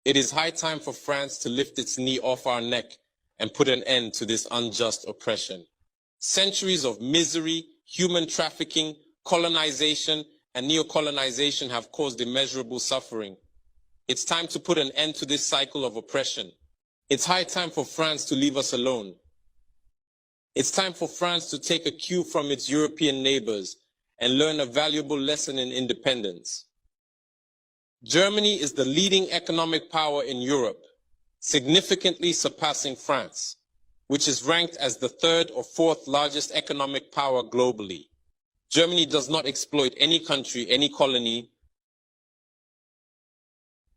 It is high time for France to lift its knee off our neck and put an end to this unjust oppression. Centuries of misery, human trafficking, colonization, and neocolonization have caused immeasurable suffering. It's time to put an end to this cycle of oppression. It's high time for France to leave us alone. It's time for France to take a cue from its European neighbors and learn a valuable lesson in independence. Germany is the leading economic power in Europe, significantly surpassing France, which is ranked as the third or fourth largest economic power globally. Germany does not exploit any country, any colony.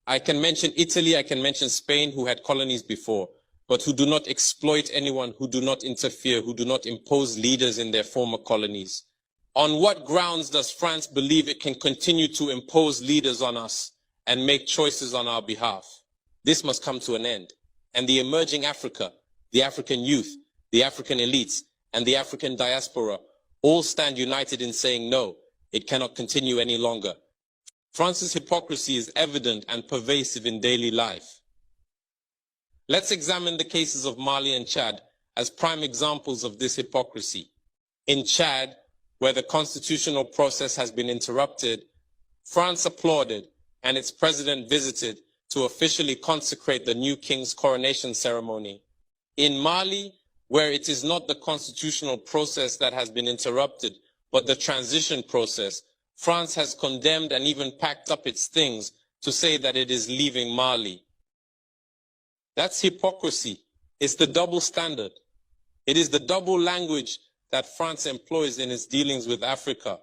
I can mention Italy, I can mention Spain, who had colonies before, but who do not exploit anyone, who do not interfere, who do not impose leaders in their former colonies. On what grounds does France believe it can continue to impose leaders on us and make choices on our behalf? This must come to an end. And the emerging Africa, the African youth, the African elites, and the African diaspora all stand united in saying no, it cannot continue any longer. France's hypocrisy is evident and pervasive in daily life. Let's examine the cases of Mali and Chad as prime examples of this hypocrisy. In Chad, where the constitutional process has been interrupted, France applauded and its president visited to officially consecrate the new king's coronation ceremony. In Mali, where it is not the constitutional process that has been interrupted, but the transition process, France has condemned and even packed up its things to say that it is leaving Mali. That's hypocrisy. It's the double standard. It is the double language that France employs in its dealings with Africa.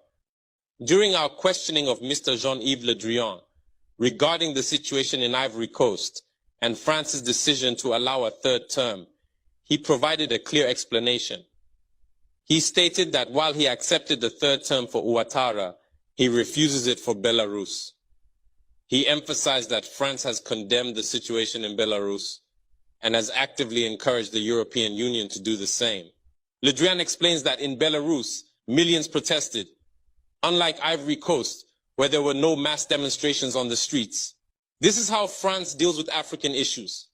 During our questioning of Mr. Jean-Yves Le Drian regarding the situation in Ivory Coast and France's decision to allow a third term, he provided a clear explanation. He stated that while he accepted the third term for Ouattara, he refuses it for Belarus. He emphasized that France has condemned the situation in Belarus and has actively encouraged the European Union to do the same. Le Drian explains that in Belarus, millions protested, unlike Ivory Coast, where there were no mass demonstrations on the streets. This is how France deals with African issues.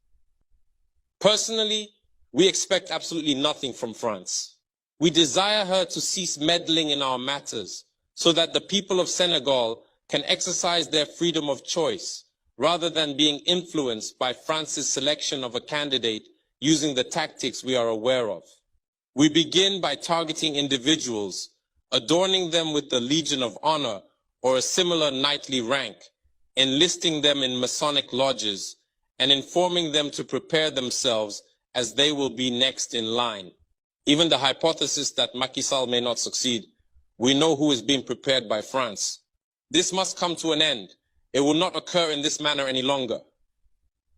Personally, we expect absolutely nothing from France. We desire her to cease meddling in our matters so that the people of Senegal can exercise their freedom of choice rather than being influenced by France's selection of a candidate using the tactics we are aware of. We begin by targeting individuals, adorning them with the Legion of Honor or a similar knightly rank, enlisting them in Masonic lodges, and informing them to prepare themselves as they will be next in line. Even the hypothesis that Macky Sall may not succeed, we know who is being prepared by France. This must come to an end. It will not occur in this manner any longer.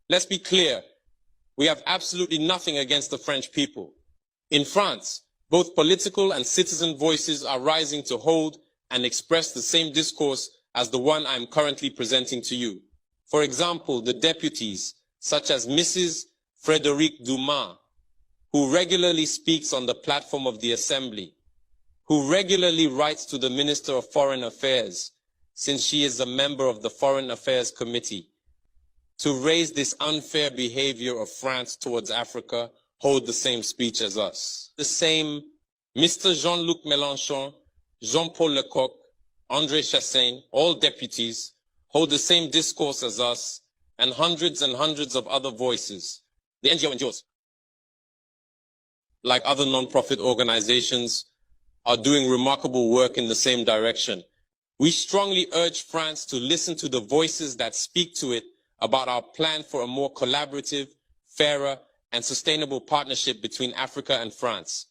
Let's be clear. We have absolutely nothing against the French people. In France, both political and citizen voices are rising to hold and express the same discourse as the one I am currently presenting to you. For example, the deputies, such as Mrs. Frédérique Dumas, who regularly speaks on the platform of the Assembly, who regularly writes to the Minister of Foreign Affairs, since she is a member of the Foreign Affairs Committee, to raise this unfair behavior of France towards Africa, hold the same speech as us. The same Mr. Jean-Luc Mélenchon, Jean-Paul Lecoq, André Chassaigne, all deputies, hold the same discourse as us, and hundreds of other voices. The NGOs, like other non-profit organizations, are doing remarkable work in the same direction. We strongly urge France to listen to the voices that speak to it about our plan for a more collaborative, fairer, and sustainable partnership between Africa and France.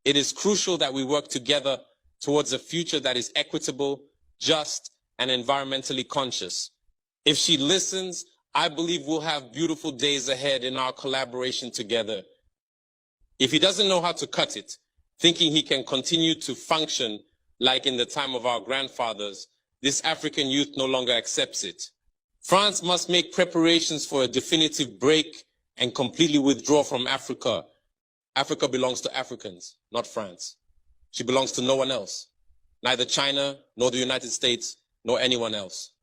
It is crucial that we work together towards a future that is equitable, just, and environmentally conscious. If she listens, I believe we'll have beautiful days ahead in our collaboration together. If he doesn't know how to cut it, thinking he can continue to function like in the time of our grandfathers, this African youth no longer accepts it. France must make preparations for a definitive break and completely withdraw from Africa. Africa belongs to Africans, not France. She belongs to no one else, neither China, nor the United States, nor anyone else.